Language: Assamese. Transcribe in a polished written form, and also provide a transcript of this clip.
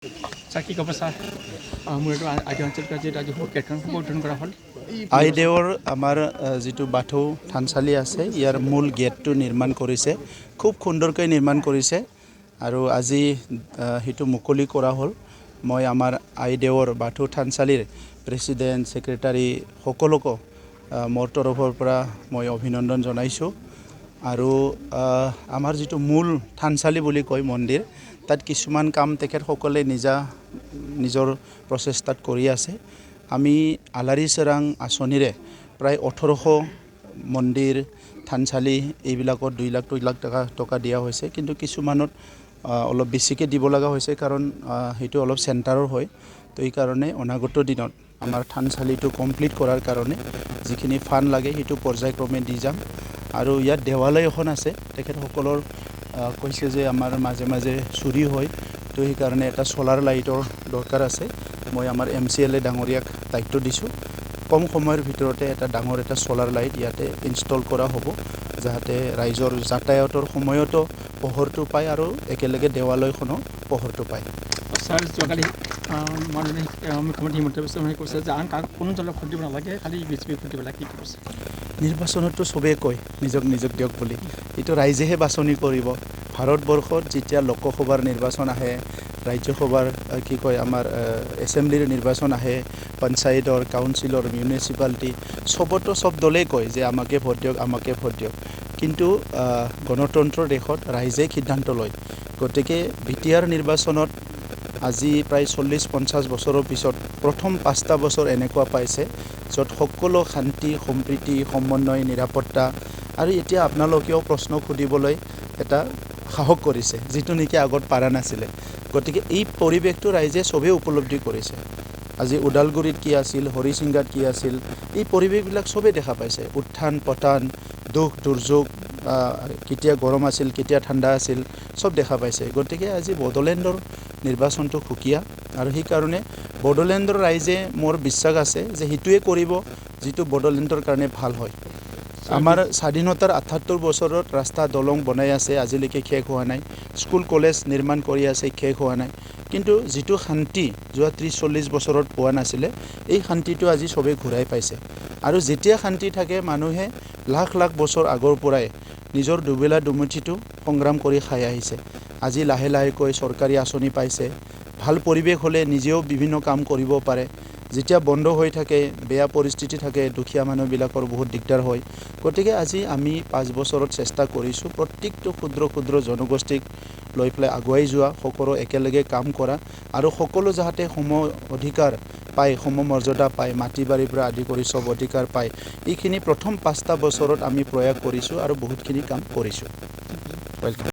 Saki ko pa sa muro আদি অঞ্চল কাজে আজি গেটখন সম্বোধন কৰা হ'ল আইদেউৰ আমাৰ যিটো বাথৌ থানচালি আছে ইয়াৰ মূল গেটটো নিৰ্মাণ কৰিছে খুব সুন্দৰকৈ নিৰ্মাণ কৰিছে আৰু আজি হিটো মুকলি কৰা হ'ল মই আমাৰ আইদেউৰ বাথৌ থানচালিৰ প্ৰেসিডেন্ট সেক্ৰেটাৰী সকলোকে মোৰ তৰফৰ পৰা মই অভিনন্দন জনাইছোঁ আৰু আমাৰ যিটো মূল থানচালি বুলি কয় মন্দিৰ তাত কিছুমান কাম তেখেতসকলে নিজৰ প্ৰচেষ্টাত কৰি আছে আমি আলাৰী সৰাং আঁচনিৰে প্ৰায় 1800 মন্দিৰ থানচালি এইবিলাকত 2 লাখ টকা দিয়া হৈছে কিন্তু কিছুমানত অলপ বেছিকৈ দিব লগা হৈছে কাৰণ হেতু অলপ চেণ্টাৰৰ হয় তো এই কাৰণে অনাগত দিনত আমাৰ থানচালিটো কমপ্লিট কৰাৰ কাৰণে যিখিনি ফান্ড লাগে হেতু পৰ্যায়ক্ৰমে দি যাম আৰু ইয়াত দেৱালয় এখন আছে তেখেতসকলৰ কৈছে যে আমাৰ মাজে মাজে চুৰি হয় তো এই কাৰণে এটা সোলাৰ লাইটৰ দৰকাৰ আছে মই আমাৰ MCLA ডাঙৰীয়াক দায়িত্ব দিছোঁ কম সময়ৰ ভিতৰতে এটা ডাঙৰ এটা সোলাৰ লাইট ইয়াতে ইনষ্টল কৰা হ'ব যাতে ৰাইজৰ যাতায়াতৰ সময়তো পোহৰটো পায় আৰু একেলগে দেৱালয়খনো পোহৰটো পায় স্যাৰ যোৱাকালি মাননীয় মুখ্যমন্ত্ৰী হিমন্ত বিশ্ব শৰ্মাই কৈছে যে আন কোনো দলক ভোট দিব নালাগে খালি বিজেপি ভোট দিব লাগে কি কৈছে নিৰ্বাচনতো সবে কয় নিজক দিয়ক বুলি এটো ৰাইজেহে বাছনি কৰিব ভাৰতবৰ্ষত যেতিয়া লোকসভাৰ নিৰ্বাচন আহে ৰাজ্যসভাৰ কি কয় আমাৰ এছেম্বলিৰ নিৰ্বাচন আহে পঞ্চায়তৰ কাউন্সিলৰ মিউনিচিপালিটি সব দলে কয় যে আমাকে ভোট দিয়ক কিন্তু গণতন্ত্ৰৰ দেশত ৰাইজে সিদ্ধান্ত লয় গতিকে বিটিআৰ নিৰ্বাচনত আজি প্ৰায় 40-50 বছৰৰ পিছত প্ৰথম 5টা বছৰ এনেকুৱা পাইছে য'ত সকলো শান্তি সম্প্ৰীতি সমন্বয় নিৰাপত্তা আৰু এতিয়া আপোনালোকেও প্ৰশ্ন খুদিবলৈ এটা সাহস কৰিছে যেটো নেকি আগত পাৰা নাছিলে গতিকে এই পৰিৱেশটো ৰাইজে সবে উপলব্ধি কৰিছে আজি উদালগুৰিত কি আছিল হৰিসিংগাত কি আছিল এই পৰিৱেশবিলাক সবে দেখা পাইছে উত্থান পতন দুখ দুৰ্যোগ কেতিয়া গৰম আছিল কেতিয়া ঠাণ্ডা আছিল সব দেখা পাইছে গতিকে আজি বড়োলেণ্ডৰ নিৰ্বাচনটো খুকিয়া আৰু সেই কাৰণে বড়োলেণ্ডৰ ৰাইজে মোৰ বিশ্বাস আছে যে হিতুৱে কৰিব যেটো বড়োলেণ্ডৰ কাৰণে ভাল হয় আমাৰ স্বাধীনতাৰ 78 বছৰত ৰাস্তা দলং বনাই আছে আজিলৈকে শেষ হোৱা নাই স্কুল কলেজ নিৰ্মাণ কৰি আছে শেষ হোৱা নাই কিন্তু যেটো শান্তি যোৱা 30-40 বছৰত পোৱা নাছিলে এই শান্তিটো আজি সবে ঘূৰাই পাইছে আৰু যেতিয়া শান্তি থাকে মানুহে লাখ বছৰ আগৰ পৰাই নিজৰ দুবেলা দুমুঠিটো সংগ্ৰাম কৰি খাই আহিছে আজি লাহে কৈ চৰকাৰী আঁচনি পাইছে ভাল পৰিৱেশ হলে নিজেও বিভিন্ন কাম কৰিব পাৰে যেতিয়া বন্ধ হৈ থাকে বেয়া পৰিস্থিতি থাকে দুখীয়া মানুহবিলাকৰ বহুত দিগদাৰ হয় গতিকে আজি আমি 5 বছৰত চেষ্টা কৰিছো প্ৰত্যেকটো ক্ষুদ্ৰ জনগোষ্ঠীক লৈ পেলাই আগুৱাই যোৱা সকলো একেলগে কাম কৰা আৰু সকলো যাতে সম অধিকাৰ পায় সম মৰ্যাদা পায় মাটি বাৰীৰ পৰা আদি কৰি সব অধিকাৰ পায় এইখিনি প্ৰথম 5টা বছৰত আমি প্ৰয়াস কৰিছো আৰু বহুতখিনি কাম কৰিছো ওয়েলকাম